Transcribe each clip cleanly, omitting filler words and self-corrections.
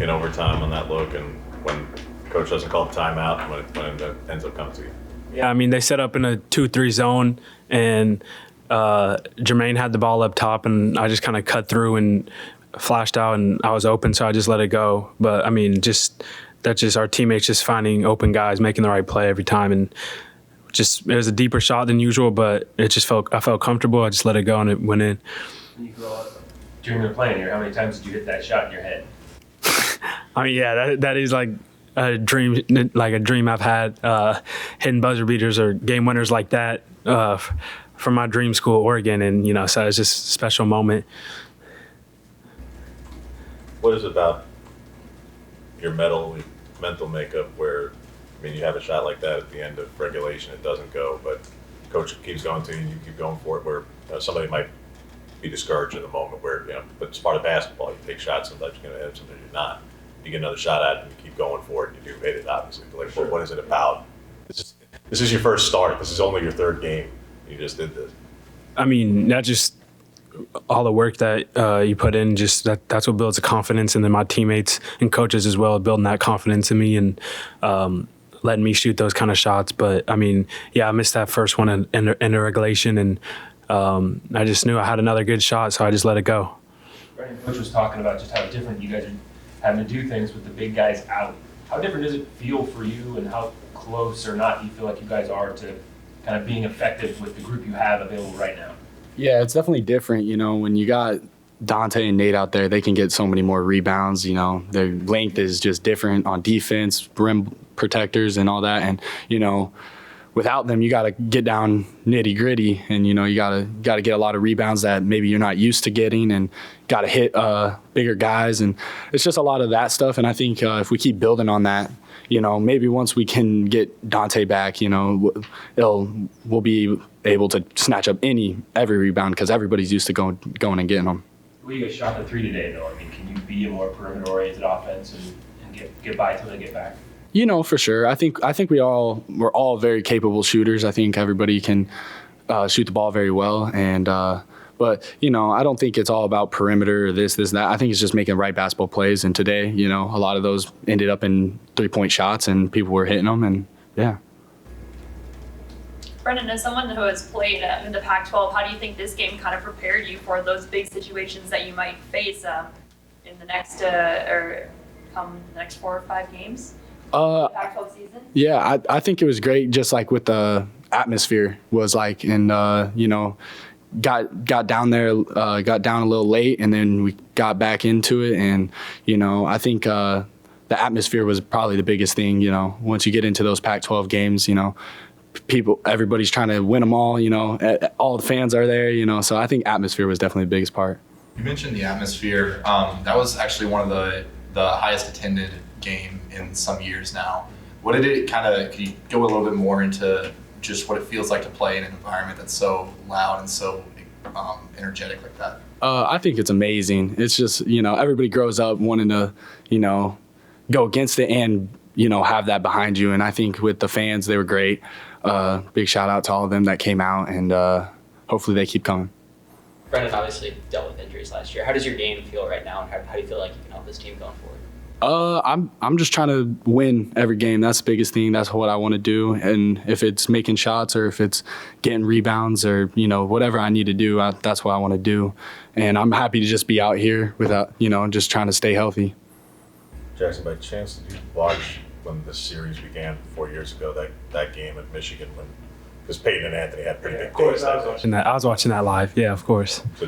in overtime on that look, and when coach doesn't call the timeout, when it ends up coming to you? Yeah, I mean, they set up in a 2-3 zone, and Jermaine had the ball up top, and I just kind of cut through and flashed out, and I was open, so I just let it go. But, I mean, that's just our teammates just finding open guys, making the right play every time, and just it was a deeper shot than usual, but I felt comfortable. I just let it go, and it went in. When you grow up during the playing year, how many times did you hit that shot in your head? I mean, yeah, that is like a dream I've had, hitting buzzer beaters or game winners like that from my dream school, Oregon, and so it's just a special moment. What is it about your mental makeup where, I mean, you have a shot like that at the end of regulation, it doesn't go, but coach keeps going to you and you keep going for it, where somebody might be discouraged in the moment where, but it's part of basketball. You take shots, sometimes you're going to hit, sometimes you're not. You get another shot at it and you keep going for it and you do hit it, obviously. But like, what is it about? This is your first start. This is only your third game. You just did this. I mean, that just all the work that you put in, just that's what builds the confidence, and then my teammates and coaches as well building that confidence in me and letting me shoot those kind of shots. But I mean, yeah, I missed that first one in the regulation, and I just knew I had another good shot, so I just let it go. Brennan, coach was talking about just how different you guys are having to do things with the big guys out. How different does it feel for you, and how close or not do you feel like you guys are to kind of being effective with the group you have available right now? Yeah, it's definitely different. When you got Dante and Nate out there, they can get so many more rebounds. Their length is just different on defense, rim protectors and all that. And, without them, you got to get down nitty gritty, and, you got to get a lot of rebounds that maybe you're not used to getting, and got to hit bigger guys. And it's just a lot of that stuff. And I think if we keep building on that, maybe once we can get Dante back, we'll be able to snatch up every rebound because everybody's used to going and getting them. The way you guys shot the three today, though, I mean, can you be a more perimeter-oriented offense and get by till they get back? For sure. I think we're all very capable shooters. I think everybody can shoot the ball very well, and but I don't think it's all about perimeter or this, that. I think it's just making right basketball plays. And today, a lot of those ended up in 3-point shots, and people were hitting them, and yeah. Brennan, as someone who has played in the Pac-12, how do you think this game kind of prepared you for those big situations that you might face in the next the next 4 or 5 games? Pac-12 season? Yeah, I think it was great, just like with the atmosphere was like, and got down there, got down a little late, and then we got back into it, and I think the atmosphere was probably the biggest thing. Once you get into those Pac-12 games, everybody's trying to win them all. All the fans are there. So I think atmosphere was definitely the biggest part. You mentioned the atmosphere. That was actually one of the highest attended game in some years now. What did it could you go a little bit more into just what it feels like to play in an environment that's so loud and so energetic like that? I think it's amazing. It's just, everybody grows up wanting to, go against it and, have that behind you. And I think with the fans, they were great. Big shout out to all of them that came out, and hopefully they keep coming. Brennan obviously dealt with injuries last year. How does your game feel right now, and how do you feel like you can help this team going forward? I'm just trying to win every game. That's the biggest thing. That's what I want to do. And if it's making shots or if it's getting rebounds or, whatever I need to do, that's what I want to do. And I'm happy to just be out here without, just trying to stay healthy. Jackson, by chance, did you watch when the series began 4 years ago, that game at Michigan when, because Peyton and Anthony had pretty big days. I was watching that live. Yeah, of course. So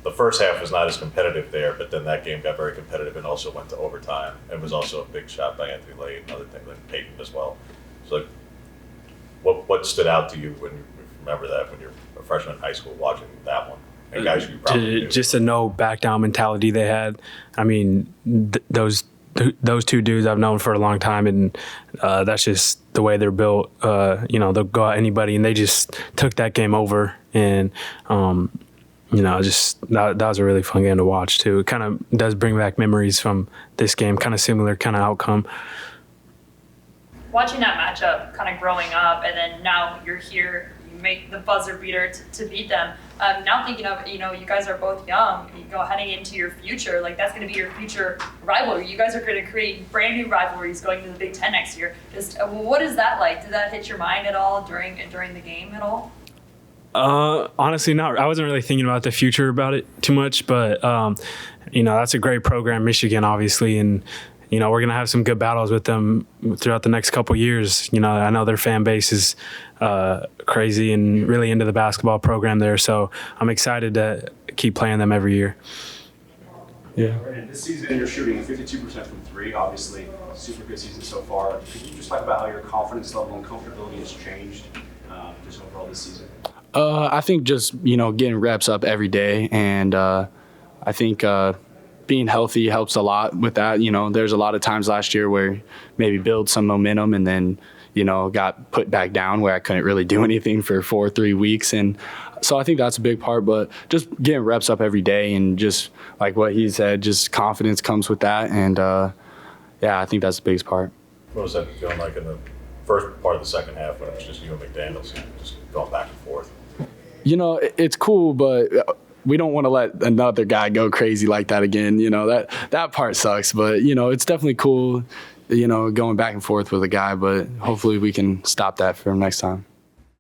the first half was not as competitive there, but then that game got very competitive and also went to overtime. It was also a big shot by Anthony Lay, another thing, and Peyton as well. So what stood out to you when you remember that when you're a freshman in high school watching that one? And guys you probably knew. Just a no back down mentality they had. I mean, those two dudes I've known for a long time, and that's just the way they're built. They'll go at anybody, and they just took that game over. And just that was a really fun game to watch too. It kind of does bring back memories from this game, kind of similar kind of outcome. Watching that matchup kind of growing up, and then now you're here, you make the buzzer beater to beat them. Now thinking of, you guys are both young, heading into your future, like that's going to be your future rivalry. You guys are going to create brand new rivalries going to the Big Ten next year. Just what is that like? Did that hit your mind at all during the game at all? Honestly, not. I wasn't really thinking about the future about it too much, but that's a great program, Michigan, obviously, and we're gonna have some good battles with them throughout the next couple years. I know their fan base is crazy and really into the basketball program there, so I'm excited to keep playing them every year. Yeah. This season, you're shooting 52% from three. Obviously, super good season so far. Could you just talk about how your confidence level and comfortability has changed just overall this season? I think just getting reps up every day, and I think being healthy helps a lot with that. There's a lot of times last year where maybe build some momentum and then got put back down where I couldn't really do anything for 4 or 3 weeks, and so I think that's a big part. But just getting reps up every day and just like what he said, just confidence comes with that, and I think that's the biggest part. What was that feeling like in the first part of the second half when it was just you and McDaniels just going back and forth? It's cool, but we don't want to let another guy go crazy like that again. That part sucks, but it's definitely cool, going back and forth with a guy, but hopefully we can stop that for next time.